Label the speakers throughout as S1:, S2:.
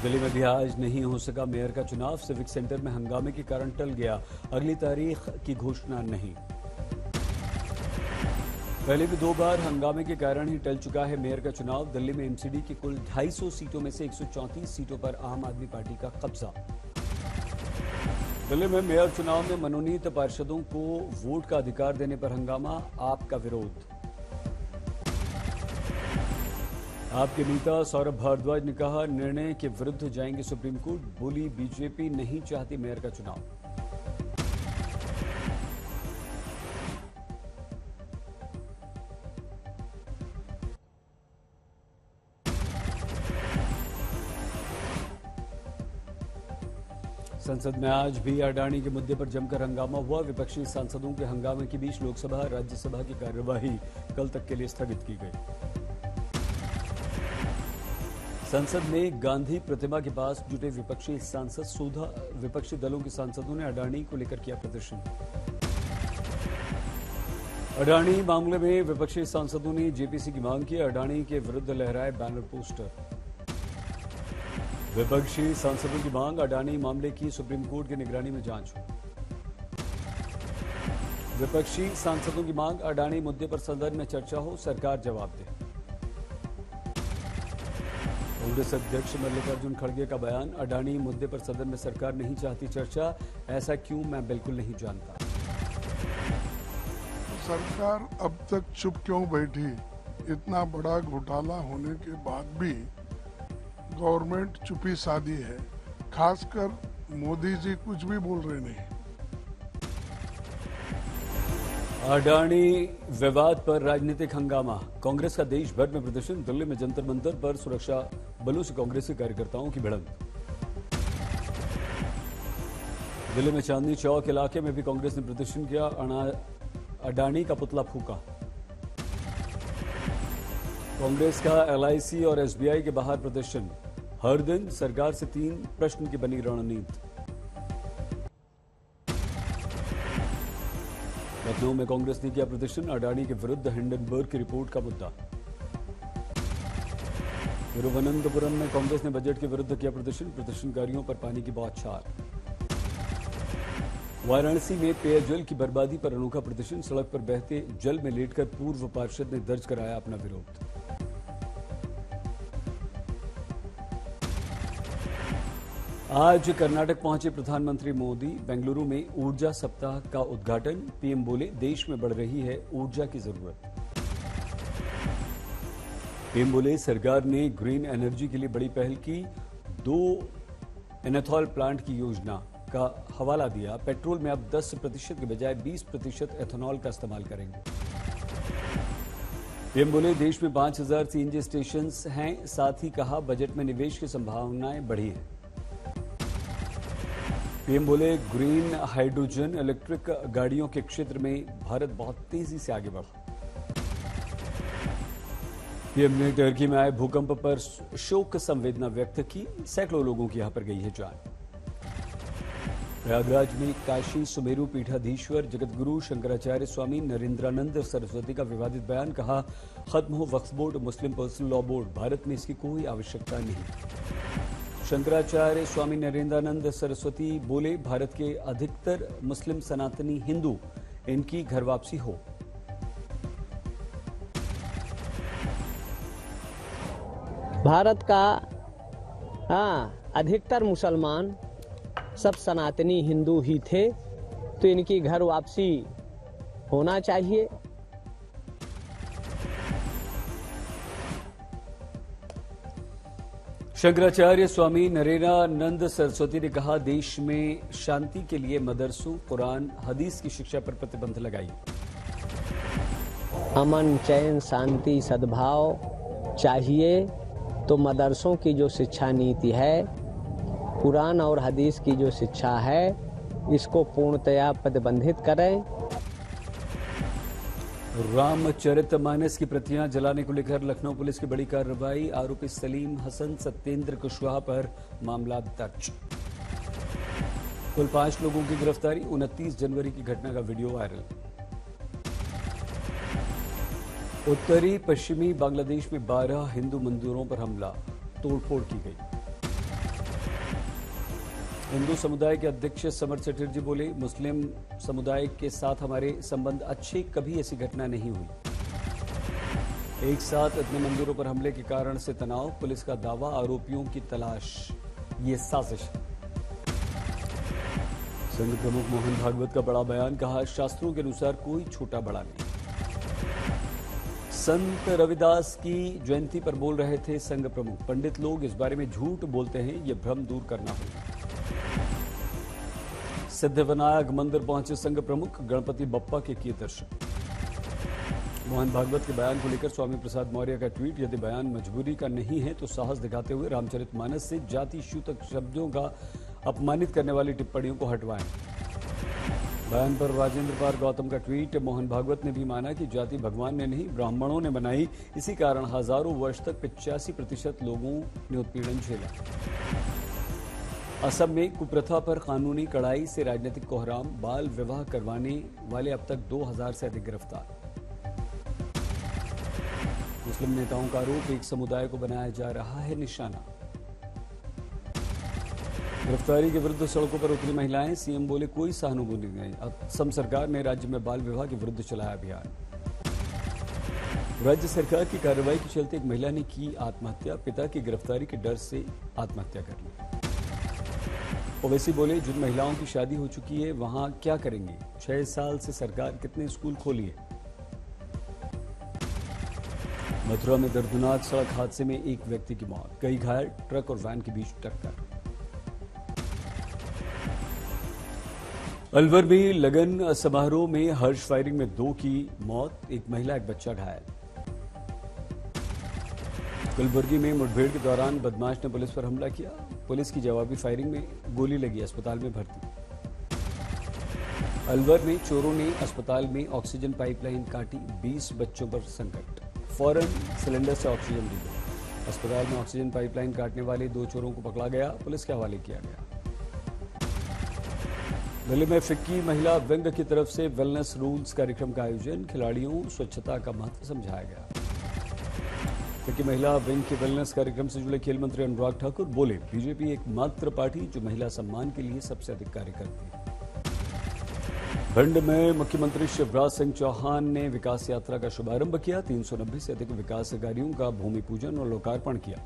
S1: दिल्ली में भी आज नहीं हो सका मेयर का चुनाव। सिविक सेंटर में हंगामे के कारण टल गया। अगली तारीख की घोषणा नहीं। पहले भी 2 बार हंगामे के कारण ही टल चुका है मेयर का चुनाव। दिल्ली में एमसीडी की कुल 250 सीटों में से 134 सीटों पर आम आदमी पार्टी का कब्जा। दिल्ली में मेयर चुनाव में मनोनीत पार्षदों को वोट का अधिकार देने पर हंगामा, आप का विरोध। आपके नेता सौरभ भारद्वाज ने कहा, निर्णय के विरुद्ध जाएंगे सुप्रीम कोर्ट। बोली, बीजेपी नहीं चाहती मेयर का चुनाव। संसद में आज भी अडानी के मुद्दे पर जमकर हंगामा हुआ। विपक्षी सांसदों के हंगामे के बीच लोकसभा राज्यसभा की कार्यवाही कल तक के लिए स्थगित की गई। संसद में गांधी प्रतिमा के पास जुटे विपक्षी दलों के सांसदों ने अडानी को लेकर किया प्रदर्शन। अडानी मामले में विपक्षी सांसदों ने जेपीसी की मांग की। अडानी के विरुद्ध लहराए बैनर पोस्टर। विपक्षी सांसदों की मांग, अडानी मामले की सुप्रीम कोर्ट की निगरानी में जांच हो। विपक्षी सांसदों की मांग, अडानी मुद्दे पर सदन में चर्चा हो, सरकार जवाब दे। कांग्रेस अध्यक्ष मल्लिकार्जुन खड़गे का बयान, अडानी मुद्दे पर सदन में सरकार नहीं चाहती चर्चा, ऐसा क्यों मैं बिल्कुल नहीं जानता।
S2: सरकार अब तक चुप क्यों बैठी? इतना बड़ा घोटाला होने के बाद भी गवर्नमेंट चुप्पी साधी है। खासकर मोदी जी कुछ भी बोल रहे नहीं।
S1: अडानी विवाद पर राजनीतिक हंगामा, कांग्रेस का देश भर में प्रदर्शन। दिल्ली में जंतर मंतर पर सुरक्षा बलों से कांग्रेसी कार्यकर्ताओं की भिड़ंत। दिल्ली में चांदनी चौक इलाके में भी कांग्रेस ने प्रदर्शन किया। अडानी का पुतला फूका। कांग्रेस का एलआईसी और एसबीआई के बाहर प्रदर्शन। हर दिन सरकार से 3 प्रश्न की बनी रणनीति। लखनऊ में कांग्रेस ने किया प्रदर्शन। अडानी के विरुद्ध हिंडनबर्ग की रिपोर्ट का मुद्दा। तिरुवनंतपुरम में कांग्रेस ने बजट के विरुद्ध किया प्रदर्शन। प्रदर्शनकारियों पर पानी की बौछार। वाराणसी में पेयजल की बर्बादी पर अनोखा प्रदर्शन। सड़क पर बहते जल में लेटकर पूर्व पार्षद ने दर्ज कराया अपना विरोध। आज कर्नाटक पहुंचे प्रधानमंत्री मोदी। बेंगलुरु में ऊर्जा सप्ताह का उद्घाटन। पीएम बोले, देश में बढ़ रही है ऊर्जा की जरूरत। पीएम बोले, सरकार ने ग्रीन एनर्जी के लिए बड़ी पहल की। 2 एथेनॉल प्लांट की योजना का हवाला दिया। पेट्रोल में अब 10% के बजाय 20% एथेनॉल का इस्तेमाल करेंगे। पीएम बोले, देश में 5000 सीएनजी स्टेशन हैं। साथ ही कहा, बजट में निवेश की संभावनाएं बढ़ी हैं। पीएम बोले, ग्रीन हाइड्रोजन इलेक्ट्रिक गाड़ियों के क्षेत्र में भारत बहुत तेजी से आगे बढ़ा। पीएम ने टर्की में आए भूकंप पर शोक संवेदना व्यक्त की। सैकड़ों लोगों की यहां पर गई है जान। प्रयागराज में काशी सुमेरु पीठाधीश्वर जगतगुरु शंकराचार्य स्वामी नरेंद्रानंद सरस्वती का विवादित बयान। कहा, खत्म हो वक्फ बोर्ड, मुस्लिम पर्सनल लॉ बोर्ड, भारत में इसकी कोई आवश्यकता नहीं। शंकराचार्य स्वामी नरेंद्रानंद सरस्वती बोले, भारत के अधिकतर मुस्लिम सनातनी हिंदू, इनकी घर वापसी हो।
S3: भारत का अधिकतर मुसलमान सब सनातनी हिंदू ही थे, तो इनकी घर वापसी होना चाहिए।
S1: शंकराचार्य स्वामी नरेंद्रानंद सरस्वती ने कहा, देश में शांति के लिए मदरसों, कुरान, हदीस की शिक्षा पर प्रतिबंध लगाई।
S3: अमन, चैन, शांति, सद्भाव चाहिए तो मदरसों की जो शिक्षा नीति है, कुरान और हदीस की जो शिक्षा है, इसको पूर्णतया प्रतिबंधित करें।
S1: रामचरितमानस की प्रतियां जलाने को लेकर लखनऊ पुलिस की बड़ी कार्रवाई। आरोपी सलीम हसन सत्येंद्र कुशवाहा पर मामला दर्ज। कुल 5 लोगों की गिरफ्तारी। 29 जनवरी की घटना का वीडियो वायरल। उत्तरी पश्चिमी बांग्लादेश में 12 हिंदू मंदिरों पर हमला, तोड़फोड़ की गई। हिंदू समुदाय के अध्यक्ष समर चटर्जी बोले, मुस्लिम समुदाय के साथ हमारे संबंध अच्छे, कभी ऐसी घटना नहीं हुई। एक साथ इतने मंदिरों पर हमले के कारण से तनाव, पुलिस का दावा, आरोपियों की तलाश, ये साजिश। संघ प्रमुख मोहन भागवत का बड़ा बयान, कहा शास्त्रों के अनुसार कोई छोटा बड़ा नहीं। संत रविदास की जयंती पर बोल रहे थे संघ प्रमुख, पंडित लोग इस बारे में झूठ बोलते हैं, ये भ्रम दूर करना होगा। सिद्धिविनायक मंदिर पहुंचे संघ प्रमुख, गणपति बप्पा के किए दर्शन। मोहन भागवत के बयान को लेकर स्वामी प्रसाद मौर्य का ट्वीट, यदि बयान मजबूरी का नहीं है तो साहस दिखाते हुए रामचरितमानस से जाति सूतक शब्दों का अपमानित करने वाली टिप्पणियों को हटवाएं। बयान पर राजेंद्र पाल गौतम का ट्वीट, मोहन भागवत ने भी माना कि जाति भगवान ने नहीं ब्राह्मणों ने बनाई, इसी कारण हजारों वर्ष तक 85% लोगों ने उत्पीड़न झेला। असम में कुप्रथा पर कानूनी कड़ाई से राजनीतिक कोहराम, बाल विवाह करवाने वाले अब तक 2000 से अधिक गिरफ्तार। मुस्लिम नेताओं का आरोप, एक समुदाय को बनाया जा रहा है निशाना। गिरफ्तारी के विरुद्ध सड़कों पर उतरी महिलाएं, सीएम बोले कोई सहानुभूति नहीं। असम सरकार ने राज्य में बाल विवाह के विरुद्ध चलाया अभियान। राज्य सरकार की कार्रवाई के चलते एक महिला ने की आत्महत्या, पिता की गिरफ्तारी के डर से आत्महत्या कर ली। ओवैसी बोले, जिन महिलाओं की शादी हो चुकी है वहां क्या करेंगे, 6 साल से सरकार कितने स्कूल खोली है। मथुरा में दर्दनाक सड़क हादसे में एक व्यक्ति की मौत, कई घायल, ट्रक और वैन के बीच टक्कर। अलवर में लगन समारोह में हर्ष फायरिंग में 2 की मौत, एक महिला एक बच्चा घायल। कलबुर्गी में मुठभेड़ के दौरान बदमाश ने पुलिस पर हमला किया, पुलिस की जवाबी फायरिंग में गोली लगी, अस्पताल में भर्ती। अलवर में चोरों ने अस्पताल में ऑक्सीजन पाइपलाइन काटी, 20 बच्चों पर संकट, फौरन सिलेंडर से ऑक्सीजन दी गई। अस्पताल में ऑक्सीजन पाइपलाइन काटने वाले 2 चोरों को पकड़ा गया, पुलिस के हवाले किया गया। दिल्ली में फिक्की महिला विंग की तरफ से वेलनेस रूल्स कार्यक्रम का आयोजन, खिलाड़ियों स्वच्छता का महत्व समझाया गया। फिक्की महिला विंग के वेलनेस कार्यक्रम से जुड़े खेल मंत्री अनुराग ठाकुर बोले, बीजेपी एकमात्र पार्टी जो महिला सम्मान के लिए सबसे अधिक कार्य करती है। भिंड में मुख्यमंत्री शिवराज सिंह चौहान ने विकास यात्रा का शुभारंभ किया, 390 से अधिक विकास कार्यों का भूमि पूजन और लोकार्पण किया।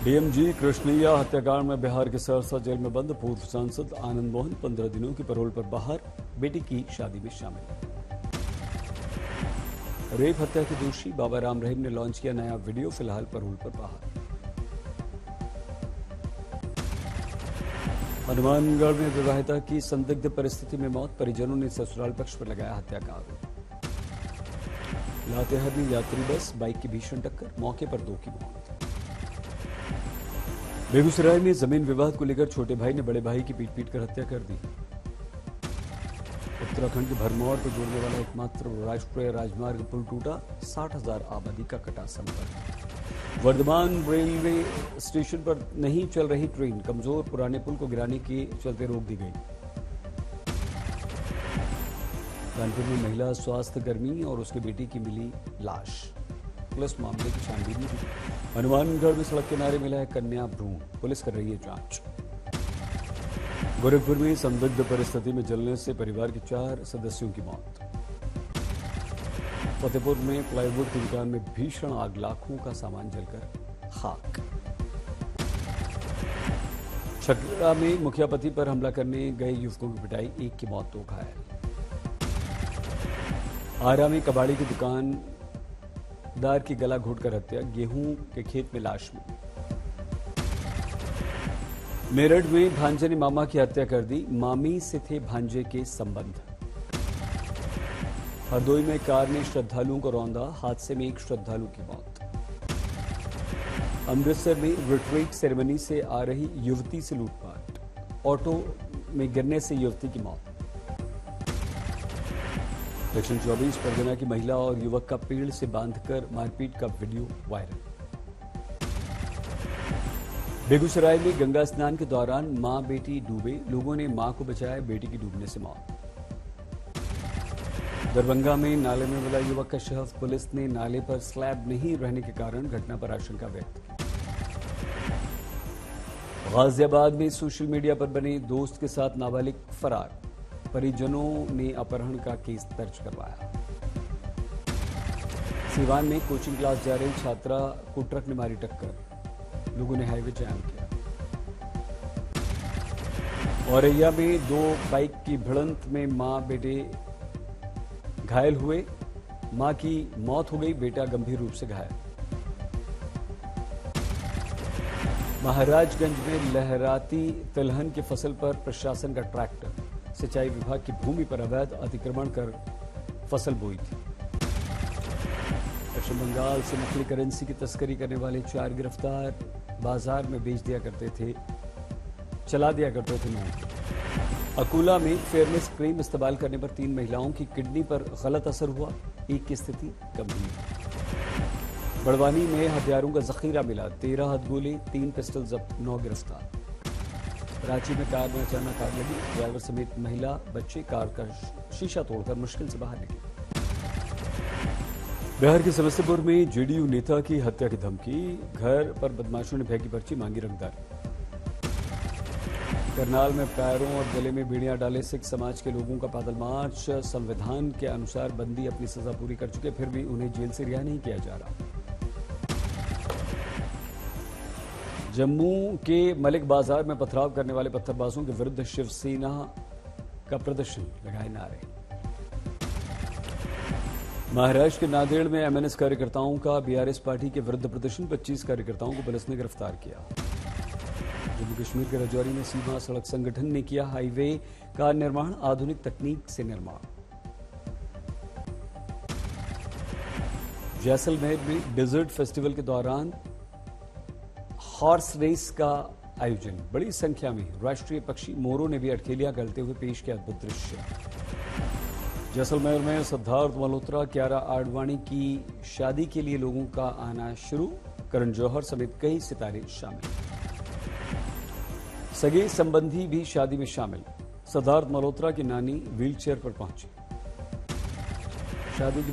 S1: डीएमजी कृष्णैया हत्याकांड में बिहार के सहरसा जेल में बंद पूर्व सांसद आनंद मोहन 15 दिनों की पैरोल पर बाहर, बेटी की शादी में शामिल। रेप हत्या के दोषी बाबा राम रहीम ने लॉन्च किया नया वीडियो, फिलहाल पैरोल पर बाहर। हनुमानगढ़ में विवाहिता की संदिग्ध परिस्थिति में मौत, परिजनों ने ससुराल पक्ष पर लगाया हत्या का आरोप। लातेहार में यात्री बस बाइक की भीषण टक्कर, मौके पर 2 की मौत। बेगूसराय में जमीन विवाद को लेकर छोटे भाई ने बड़े भाई की पीट कर हत्या कर दी। उत्तराखंड के भरमौर को जोड़ने वाला एकमात्र राष्ट्रीय राजमार्ग पुल टूटा, 60,000 आबादी का कटा संपर्क। वर्धमान रेलवे स्टेशन पर नहीं चल रही ट्रेन, कमजोर पुराने पुल को गिराने के चलते रोक दी गई। कानपुर में महिला स्वास्थ्य कर्मी और उसके बेटी की मिली लाश, पुलिस मामले की छानबीन की। हनुमानगढ़ में सड़क किनारे मिला है कन्या भ्रूण, पुलिस कर रही है जांच। गोरखपुर में संदिग्ध परिस्थिति में जलने से परिवार के 4 सदस्यों की मौत। फतेहपुर में प्लाईवुड की दुकान में भीषण आग, लाखों का सामान जलकर खाक। छकरा में मुखिया पति पर हमला करने गए युवकों की पिटाई, 1 की मौत 2 घायल। आरा में कबाड़ी की दुकानदार की गला घोटकर हत्या, गेहूं के खेत में लाश मिली। मेरठ में भांजे ने मामा की हत्या कर दी, मामी से थे भांजे के संबंध। हरदोई में कार ने श्रद्धालुओं को रौंदा, हादसे में 1 श्रद्धालु की मौत। अमृतसर में रिट्रीट सेरेमनी से आ रही युवती से लूटपाट, ऑटो में गिरने से युवती की मौत। दक्षिण 24 परगना की महिला और युवक का पेड़ से बांधकर मारपीट का वीडियो वायरल। बेगूसराय में गंगा स्नान के दौरान मां बेटी डूबे, लोगों ने मां को बचाया, बेटी की डूबने से मौत। दरभंगा में नाले में मिला युवक का शव, पुलिस ने नाले पर स्लैब नहीं रहने के कारण घटना पर आशंका व्यक्त की। गाजियाबाद में सोशल मीडिया पर बने दोस्त के साथ नाबालिग फरार, परिजनों ने अपहरण का केस दर्ज करवाया। सीवान में कोचिंग क्लास जा रही छात्रा को ट्रक ने मारी टक्कर, लोगों ने हाईवे जाम किया। औरैया में 2 बाइक की भिड़ंत में मां बेटे घायल हुए, मां की मौत हो गई, बेटा गंभीर रूप से घायल। महाराजगंज में लहराती तिलहन की फसल पर प्रशासन का ट्रैक्टर, सिंचाई विभाग की भूमि पर अवैध अतिक्रमण कर फसल बोई थी। पश्चिम बंगाल से नकली करेंसी की तस्करी करने वाले 4 गिरफ्तार, बाजार में चला दिया करते थे नोट। अकोला में फेयरनेस क्रीम इस्तेमाल करने पर 3 महिलाओं की किडनी पर गलत असर हुआ, एक की स्थिति गंभीर। बड़वानी में हथियारों का जखीरा मिला, 13 हथगोले, 3 पिस्टल जब्त, 9 गिरफ्तार। रांची में कार में अचानक आग लगी, ड्राइवर समेत महिला बच्चे कार का शीशा तोड़कर मुश्किल से बाहर निकले। बिहार के समस्तीपुर में जेडीयू नेता की हत्या की धमकी, घर पर बदमाशों ने फेंकी पर्ची, मांगी रंगदारी। करनाल में पैरों और गले में बेड़ियां डाले सिख समाज के लोगों का पैदल मार्च, संविधान के अनुसार बंदी अपनी सजा पूरी कर चुके, फिर भी उन्हें जेल से रिहा नहीं किया जा रहा। जम्मू के मलिक बाजार में पथराव करने वाले पत्थरबाजों के विरुद्ध शिवसेना का प्रदर्शन, लगाए नारे। महाराष्ट्र के नांदेड़ में एमएनएस कार्यकर्ताओं का बीआरएस पार्टी के विरुद्ध प्रदर्शन, 25 कार्यकर्ताओं को पुलिस ने गिरफ्तार किया। जम्मू कश्मीर के राजौरी में सीमा सड़क संगठन ने किया हाईवे का निर्माण, आधुनिक तकनीक से निर्माण। जैसलमेर में डेजर्ट फेस्टिवल के दौरान हॉर्स रेस का आयोजन, बड़ी संख्या में राष्ट्रीय पक्षी मोरों ने भी अटखेलियां करते हुए पेश किया अद्भुत दृश्य। जैसलमेर में सिद्धार्थ मल्होत्रा, कियारा आडवाणी की शादी के लिए लोगों का आना शुरू, करण जौहर समेत कई सितारे शामिल। सगे संबंधी भी शादी में शामिल, सिद्धार्थ मल्होत्रा की नानी व्हीलचेयर पर पहुंची। शादी की